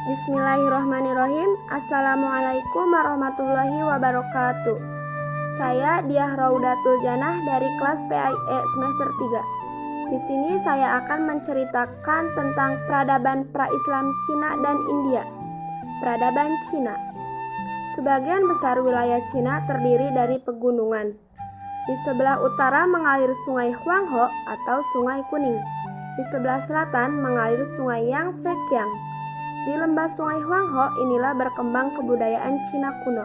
Bismillahirrahmanirrahim. Assalamualaikum warahmatullahi wabarakatuh. Saya Diah Raudatul Janah dari kelas PAIE semester 3. Di sini saya akan menceritakan tentang peradaban pra-Islam Cina dan India. Peradaban Cina. Sebagian besar wilayah Cina terdiri dari pegunungan. Di sebelah utara mengalir Sungai Huanghe atau Sungai Kuning. Di sebelah selatan mengalir Sungai Yangtze Kiang. Di lembah Sungai Huanghe inilah berkembang kebudayaan Cina kuno.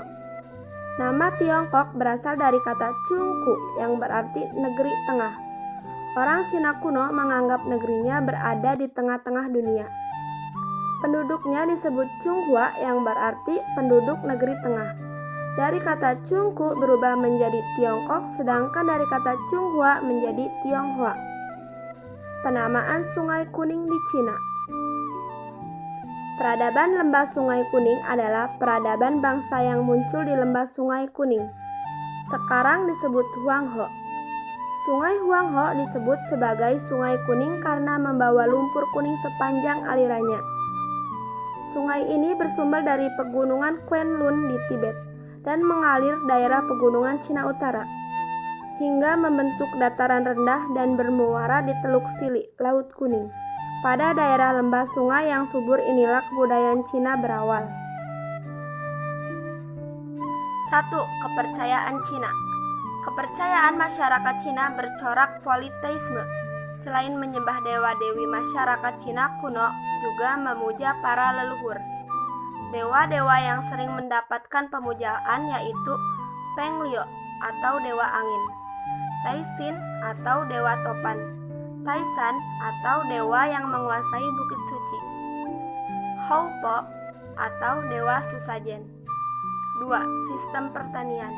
Nama Tiongkok berasal dari kata Chungku yang berarti negeri tengah. Orang Cina kuno menganggap negerinya berada di tengah-tengah dunia. Penduduknya disebut Chunghua yang berarti penduduk negeri tengah. Dari kata Chungku berubah menjadi Tiongkok, sedangkan dari kata Chunghua menjadi Tionghoa. Penamaan Sungai Kuning di Cina. Peradaban Lembah Sungai Kuning adalah peradaban bangsa yang muncul di Lembah Sungai Kuning. Sekarang disebut Huanghe. Sungai Huanghe disebut sebagai Sungai Kuning karena membawa lumpur kuning sepanjang alirannya. Sungai ini bersumber dari pegunungan Quanlun di Tibet dan mengalir daerah pegunungan Cina Utara hingga membentuk dataran rendah dan bermuara di Teluk Sili, Laut Kuning. Pada daerah lembah sungai yang subur inilah kebudayaan Cina berawal. 1. Kepercayaan Cina. Kepercayaan masyarakat Cina bercorak politeisme. Selain menyembah dewa-dewi, masyarakat Cina kuno juga memuja para leluhur. Dewa-dewa yang sering mendapatkan pemujaan yaitu Peng Liu atau dewa angin, Tai Xin atau dewa topan, Taisan atau dewa yang menguasai bukit suci, Hou Po atau dewa sesajen. 2. Sistem pertanian.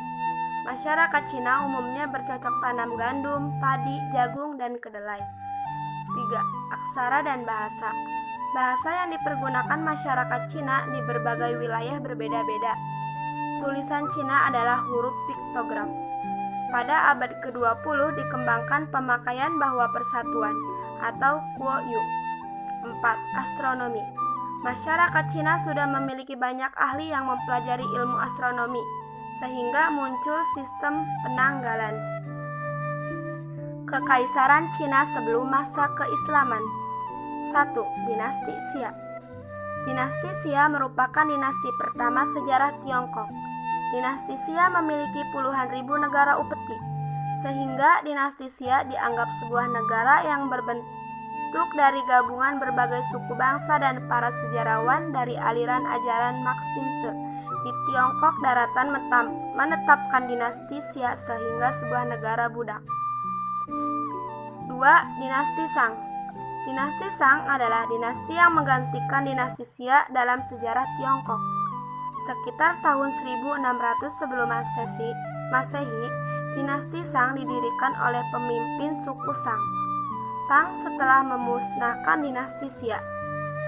Masyarakat Cina umumnya bercocok tanam gandum, padi, jagung, dan kedelai. 3. Aksara dan bahasa. Bahasa yang dipergunakan masyarakat Cina di berbagai wilayah berbeda-beda. Tulisan Cina adalah huruf piktogram. Pada abad ke-20 dikembangkan pemakaian bahwa persatuan atau Kuo-yu. 4. Astronomi. Masyarakat Cina sudah memiliki banyak ahli yang mempelajari ilmu astronomi, sehingga muncul sistem penanggalan. Kekaisaran Cina sebelum masa keislaman. 1. Dinasti Xia. Dinasti Xia merupakan dinasti pertama sejarah Tiongkok. Dinasti Xia memiliki puluhan ribu negara upeti, sehingga dinasti Xia dianggap sebuah negara yang berbentuk dari gabungan berbagai suku bangsa dan para sejarawan dari aliran ajaran Maximse di Tiongkok daratan menetapkan dinasti Xia sehingga sebuah negara budak. 2. Dinasti Shang. Dinasti Shang adalah dinasti yang menggantikan dinasti Xia dalam sejarah Tiongkok. Sekitar tahun 1600 sebelum Masehi, dinasti Shang didirikan oleh pemimpin suku Shang Tang setelah memusnahkan dinasti Xia.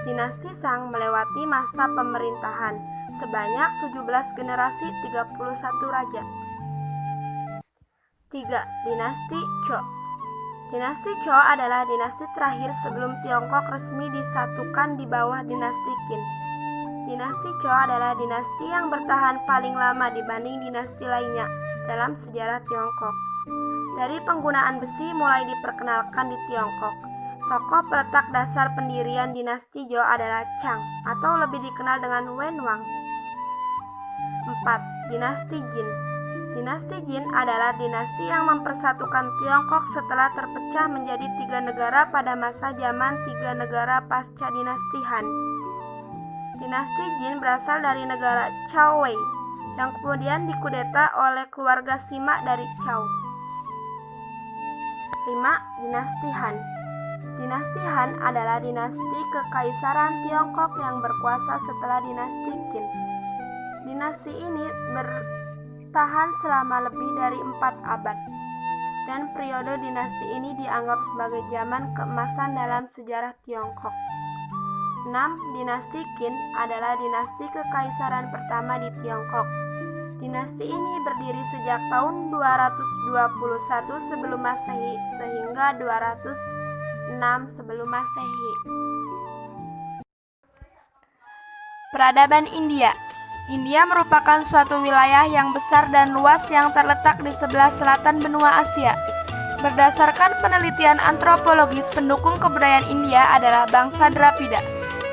Dinasti Shang melewati masa pemerintahan sebanyak 17 generasi 31 raja. 3. Dinasti Zhou. Dinasti Zhou adalah dinasti terakhir sebelum Tiongkok resmi disatukan di bawah dinasti Qin. Dinasti Zhou adalah dinasti yang bertahan paling lama dibanding dinasti lainnya dalam sejarah Tiongkok. Dari penggunaan besi mulai diperkenalkan di Tiongkok. Tokoh peletak dasar pendirian dinasti Zhou adalah Chang atau lebih dikenal dengan Wen Wang. 4. Dinasti Jin. Dinasti Jin adalah dinasti yang mempersatukan Tiongkok setelah terpecah menjadi 3 negara pada masa zaman 3 negara pasca dinasti Han. Dinasti Jin berasal dari negara Chao Wei yang kemudian dikudeta oleh keluarga Sima dari Chao. 5. Dinasti Han. Dinasti Han adalah dinasti kekaisaran Tiongkok yang berkuasa setelah dinasti Qin. Dinasti ini bertahan selama lebih dari 4 abad, dan periode dinasti ini dianggap sebagai zaman keemasan dalam sejarah Tiongkok. 6. Dinasti Qin adalah dinasti kekaisaran pertama di Tiongkok. Dinasti ini berdiri sejak tahun 221 sebelum Masehi sehingga 206 sebelum Masehi. Peradaban India. India merupakan suatu wilayah yang besar dan luas yang terletak di sebelah selatan benua Asia. Berdasarkan penelitian antropologis, pendukung kebudayaan India adalah bangsa Drapida.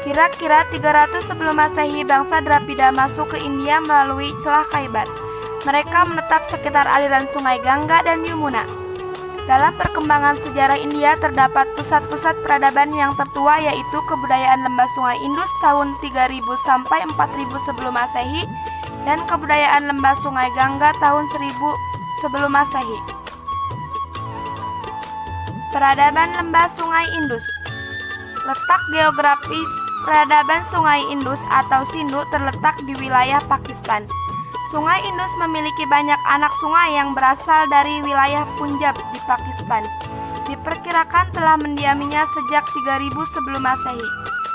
Kira-kira 300 sebelum Masehi, bangsa Drapida masuk ke India melalui Celah Khaybar. Mereka menetap sekitar aliran sungai Gangga dan Yamuna. Dalam perkembangan sejarah India terdapat pusat-pusat peradaban yang tertua, yaitu kebudayaan lembah sungai Indus tahun 3000 sampai 4000 sebelum Masehi dan kebudayaan lembah sungai Gangga tahun 1000 sebelum Masehi. Peradaban lembah sungai Indus. Letak geografis peradaban sungai Indus atau Sindhu terletak di wilayah Pakistan. Sungai Indus memiliki banyak anak sungai yang berasal dari wilayah Punjab di Pakistan. Diperkirakan telah mendiaminya sejak 3000 sebelum Masehi.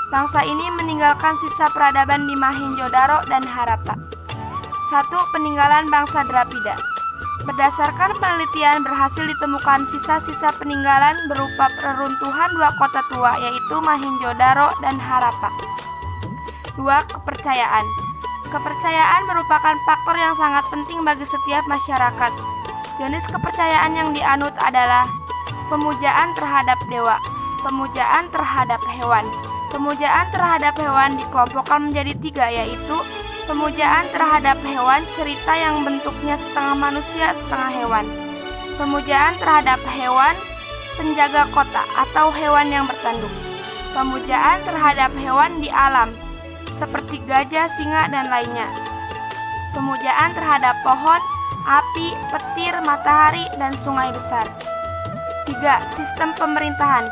Bangsa ini meninggalkan sisa peradaban di Mohenjo-daro dan Harappa. 1. Peninggalan bangsa Drapida. Berdasarkan penelitian, berhasil ditemukan sisa-sisa peninggalan berupa reruntuhan dua kota tua, yaitu Mohenjo-daro dan Harappa. 2. Kepercayaan. Kepercayaan merupakan faktor yang sangat penting bagi setiap masyarakat. Jenis kepercayaan yang dianut adalah pemujaan terhadap dewa, pemujaan terhadap hewan. Pemujaan terhadap hewan dikelompokkan menjadi 3, yaitu pemujaan terhadap hewan cerita yang bentuknya setengah manusia setengah hewan. Pemujaan terhadap hewan penjaga kota atau hewan yang bertanduk. Pemujaan terhadap hewan di alam seperti gajah, singa, dan lainnya. Pemujaan terhadap pohon, api, petir, matahari, dan sungai besar. 3. Sistem pemerintahan.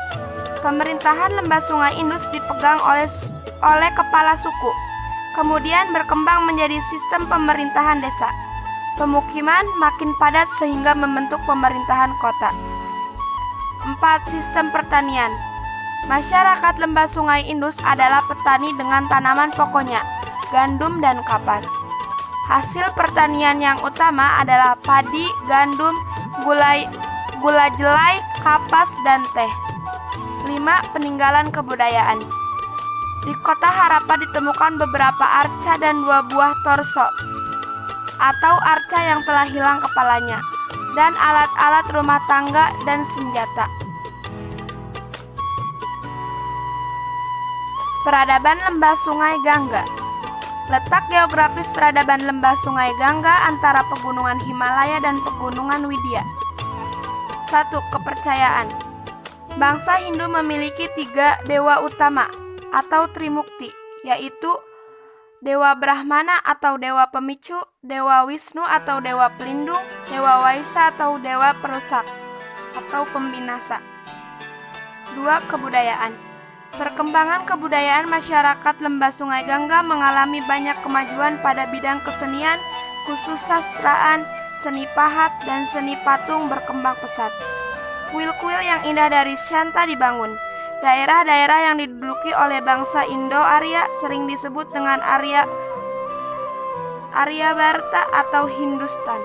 Pemerintahan lembah sungai Indus dipegang oleh kepala suku, kemudian berkembang menjadi sistem pemerintahan desa. Pemukiman makin padat sehingga membentuk pemerintahan kota. 4. Sistem pertanian. Masyarakat lembah sungai Indus adalah petani dengan tanaman pokoknya, gandum dan kapas. Hasil pertanian yang utama adalah padi, gandum, gula jelai, kapas, dan teh. 5. Peninggalan kebudayaan. Di kota Harappa ditemukan beberapa arca dan 2 buah torso atau arca yang telah hilang kepalanya, dan alat-alat rumah tangga dan senjata. Peradaban lembah sungai Gangga. Letak geografis peradaban lembah sungai Gangga antara pegunungan Himalaya dan pegunungan Widya. 1. Kepercayaan. Bangsa Hindu memiliki 3 dewa utama atau Trimukti, yaitu Dewa Brahmana atau Dewa Pemicu, Dewa Wisnu atau Dewa Pelindung, Dewa Waisa atau Dewa Perusak atau Pembinasa. 2. Kebudayaan. Perkembangan kebudayaan masyarakat lembah sungai Gangga mengalami banyak kemajuan pada bidang kesenian, khusus sastraan, seni pahat, dan seni patung berkembang pesat. Kuil-kuil yang indah dari Shanta dibangun. Daerah-daerah yang diduduki oleh bangsa Indo-Arya sering disebut dengan Arya Bharata atau Hindustan.